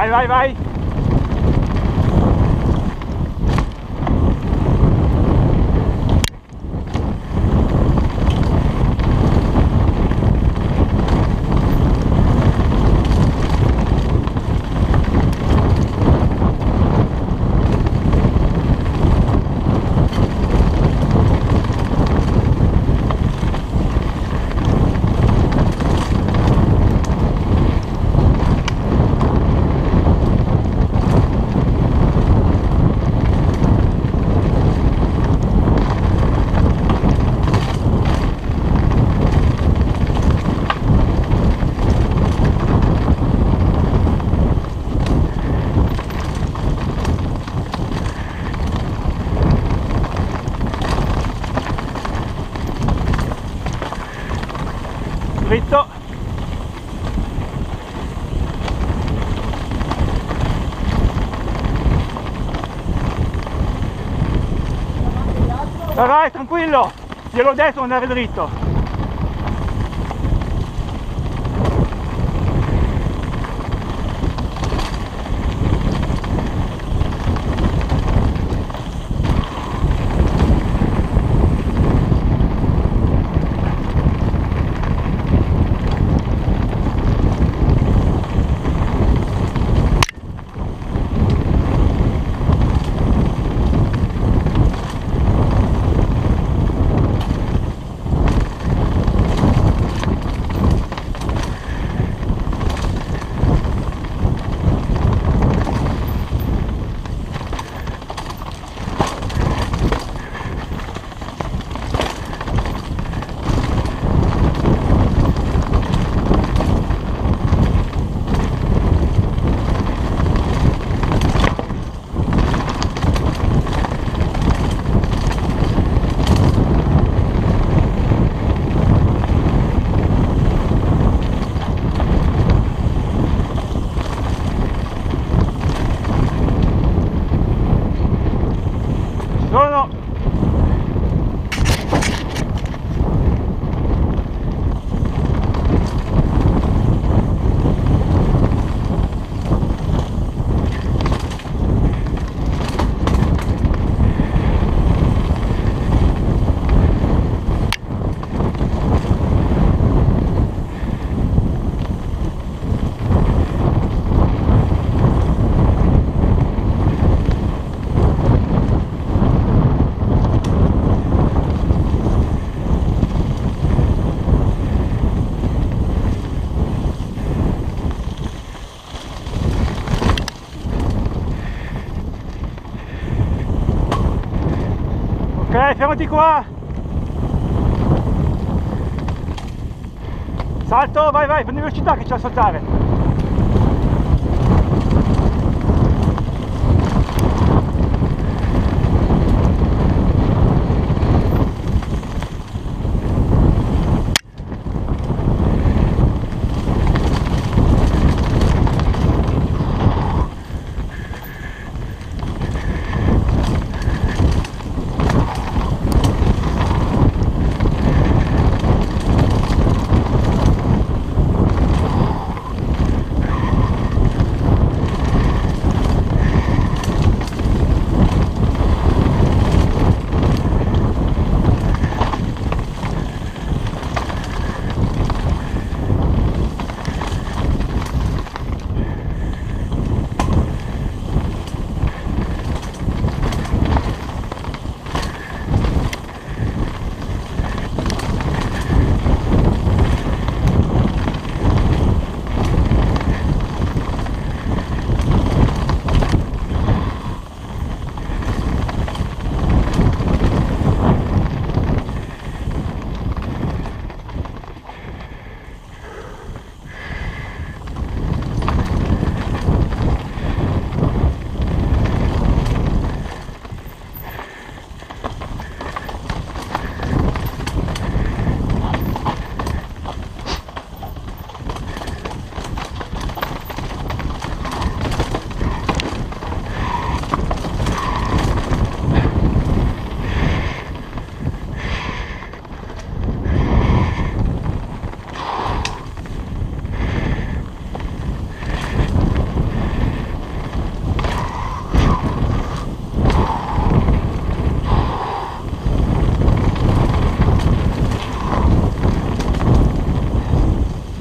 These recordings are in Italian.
Vai, vai, vai. Dritto. Vai, tranquillo, gliel'ho detto andare dritto. Ok, fermati qua. Salto, vai, vai, prendi velocità che c'è da saltare.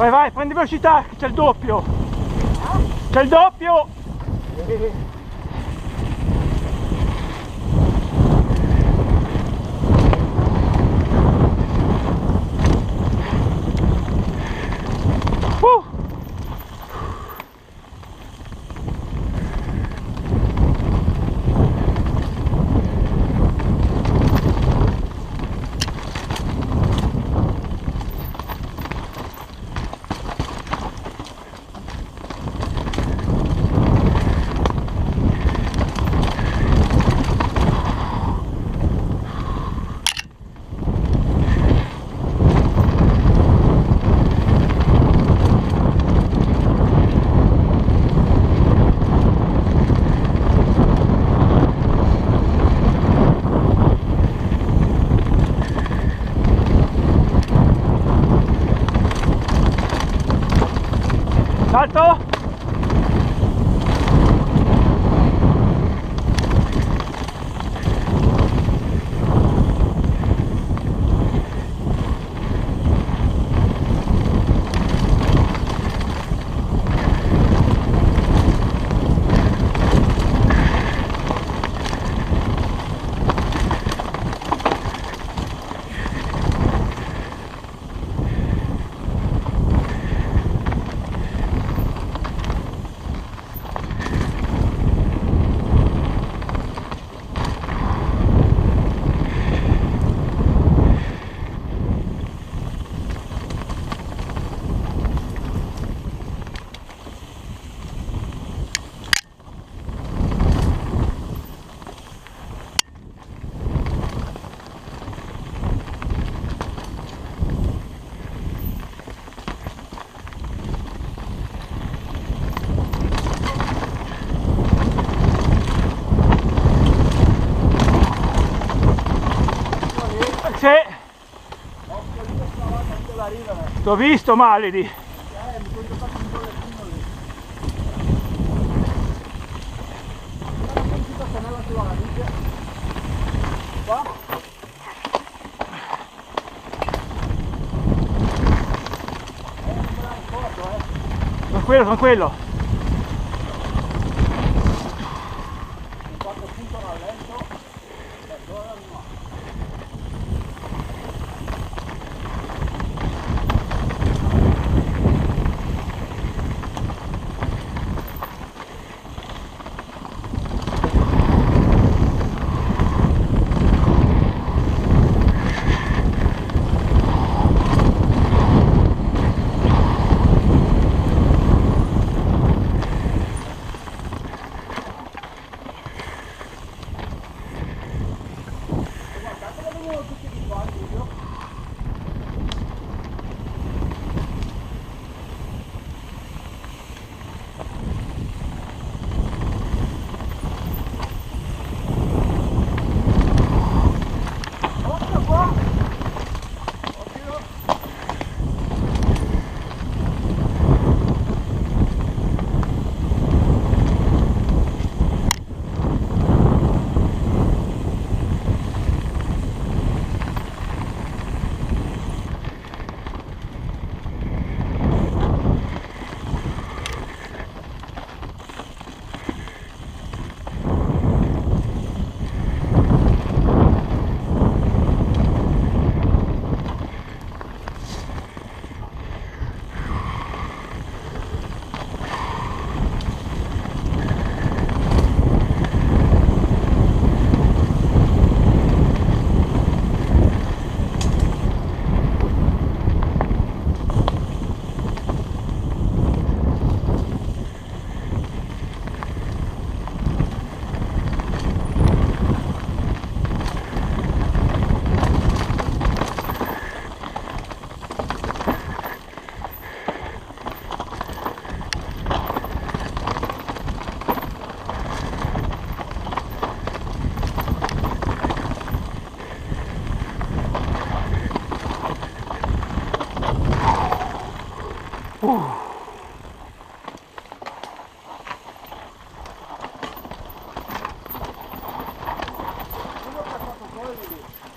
Vai, vai, prendi velocità, che c'è il doppio. C'è il doppio. Salto! Sì. T'ho visto male lì. Tranquillo, tranquillo.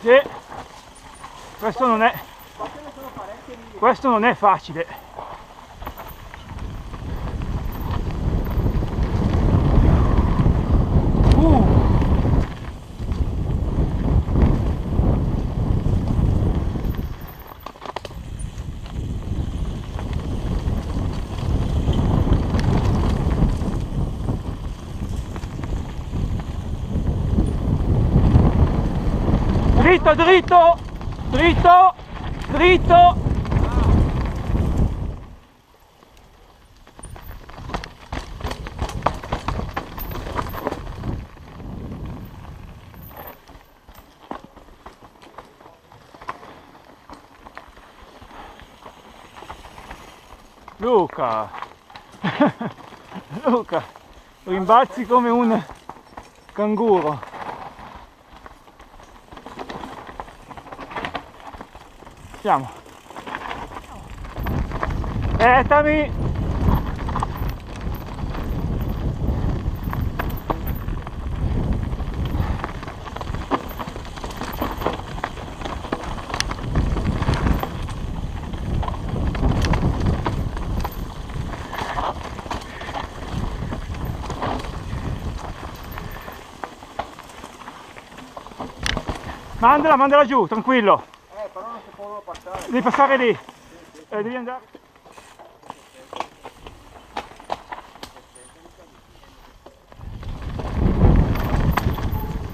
Sì, questo non è facile. Dritto, dritto, dritto, dritto. Luca, Luca, rimbalzi come un canguro. Siamo. Tami. Mandala, mandala giù, tranquillo. Però non si può passare. Devi passare lì. Devi andare.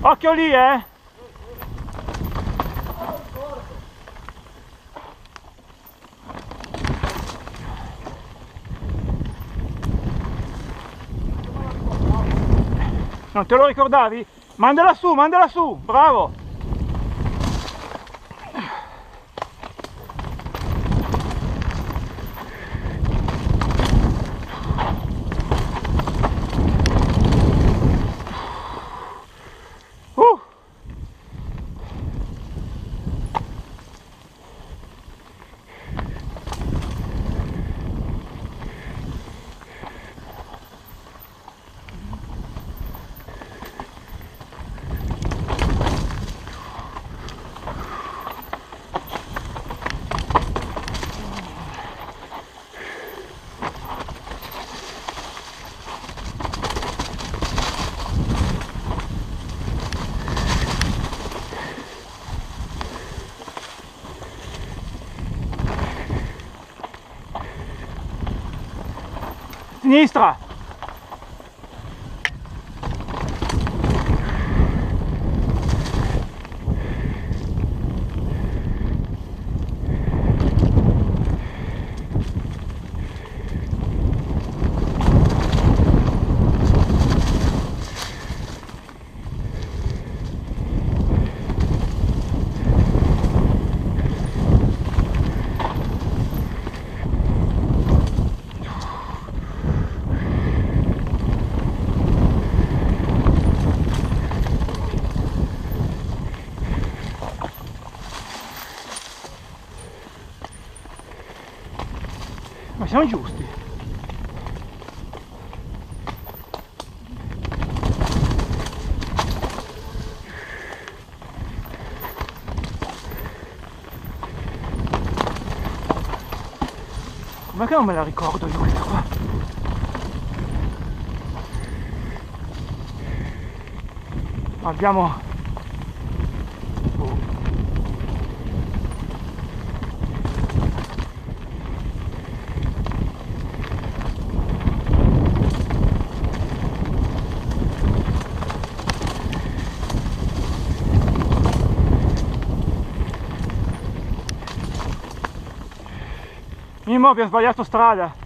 Occhio lì, Non te lo ricordavi? Mandala su, bravo. Sinistra! Ma siamo giusti? Ma che non me la ricordo io questa qua? Abbiamo... Mimmo, abbiamo sbagliato strada.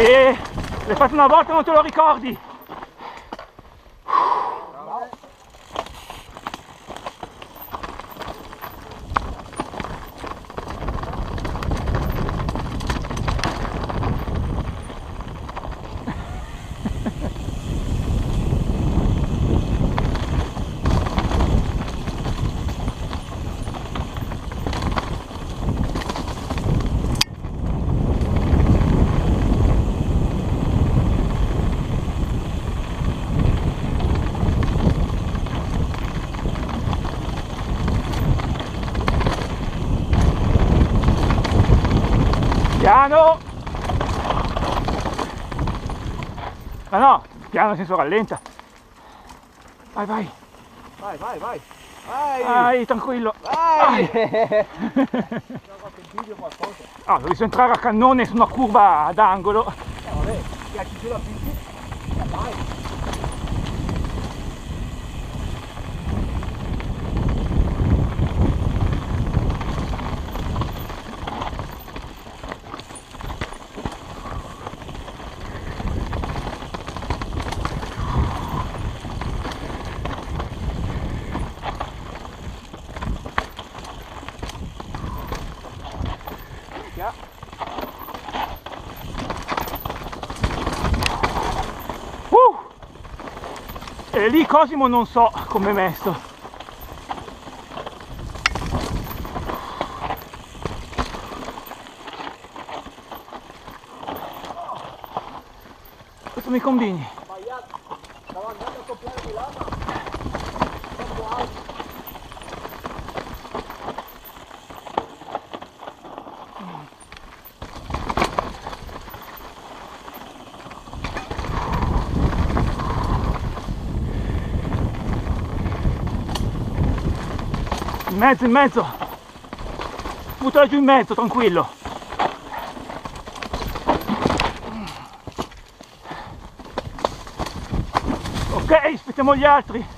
E l'hai fatto una volta e non te lo ricordi. Piano! Ma no, piano nel senso rallenta. Vai, vai. Vai, vai, vai. Vai. Vai, tranquillo. Vai. Ah, ho visto entrare a cannone su una curva ad angolo. Vabbè, piaci giù la bici. Vai. E lì Cosimo non so come è messo. Cosa mi combini? Sbagliato. Stavo andando a copiare di là, ma troppo alto. In mezzo, buttala giù in mezzo, tranquillo. Ok, aspettiamo gli altri.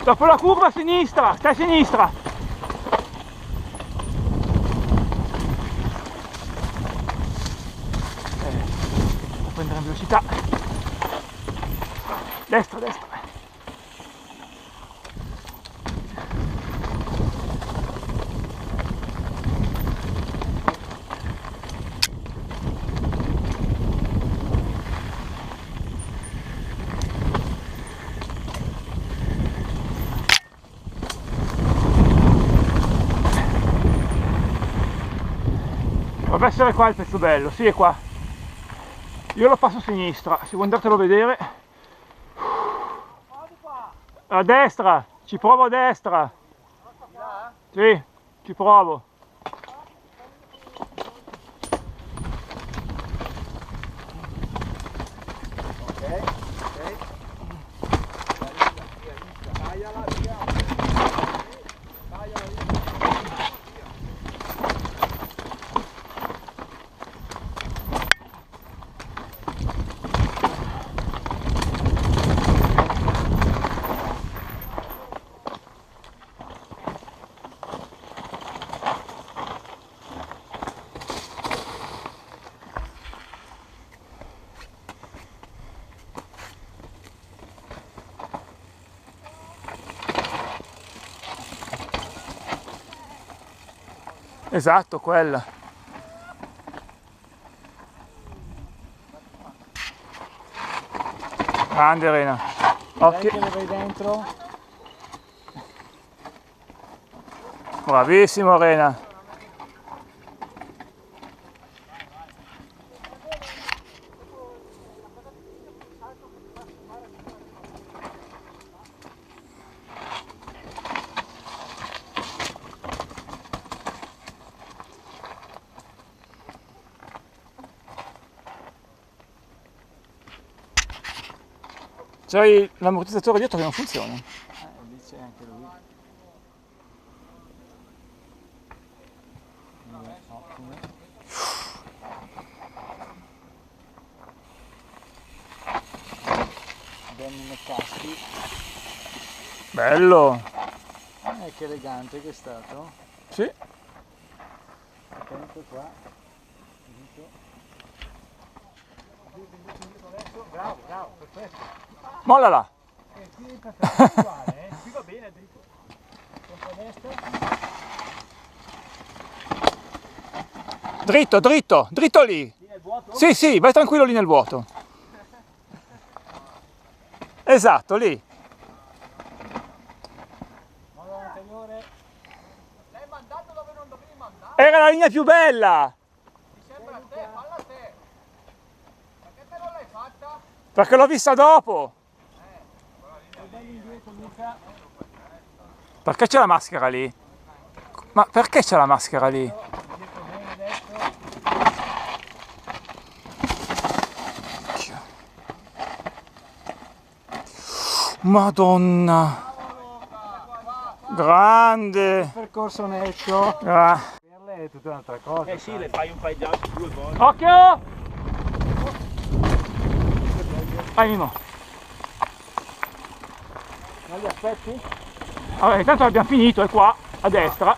Dopo la curva a sinistra, stai a sinistra. Da prendere in velocità. Destra, destra. Dovrebbe essere qua il pezzo bello, sì, è qua. Io lo passo a sinistra, se vuoi andartelo a vedere. A destra, ci provo a destra. Sì, ci provo. Ok, ok. Tagliala via. Tagliala via. Esatto, quella. Grande Arena. Occhio. Che le vai dentro? Bravissimo Arena. C'hai l'ammortizzatore dietro che non funziona. Lì c'è anche lui. Ottimo. Abbiamo i caschi. Bello! Che elegante che è stato. Sì. Attento qua. Bravo, bravo, perfetto. Molla là. Qui è perfetto, uguale, qui va bene, dritto. Sempre a destra. Dritto, dritto, dritto lì. Lì nel vuoto? Sì, sì, vai tranquillo lì nel vuoto. Esatto, lì. Allora, anteriore. L'hai mandato dove non dovevi mandare? Era la linea più bella. Mi sembra a te, falla a te. Perché te non l'hai fatta? Perché l'ho vista dopo. Sei bello indietro, Luca. Perché c'è la maschera lì? Ma perché c'è la maschera lì? Indietro bene, destro. Madonna. Grande. Percorso netto. Ah. Perle è tutta un'altra cosa. Sì, le fai un paio di 2 volte. Occhio! Vai Mimo. Non li aspetti? Vabbè, intanto abbiamo finito, è qua, a destra.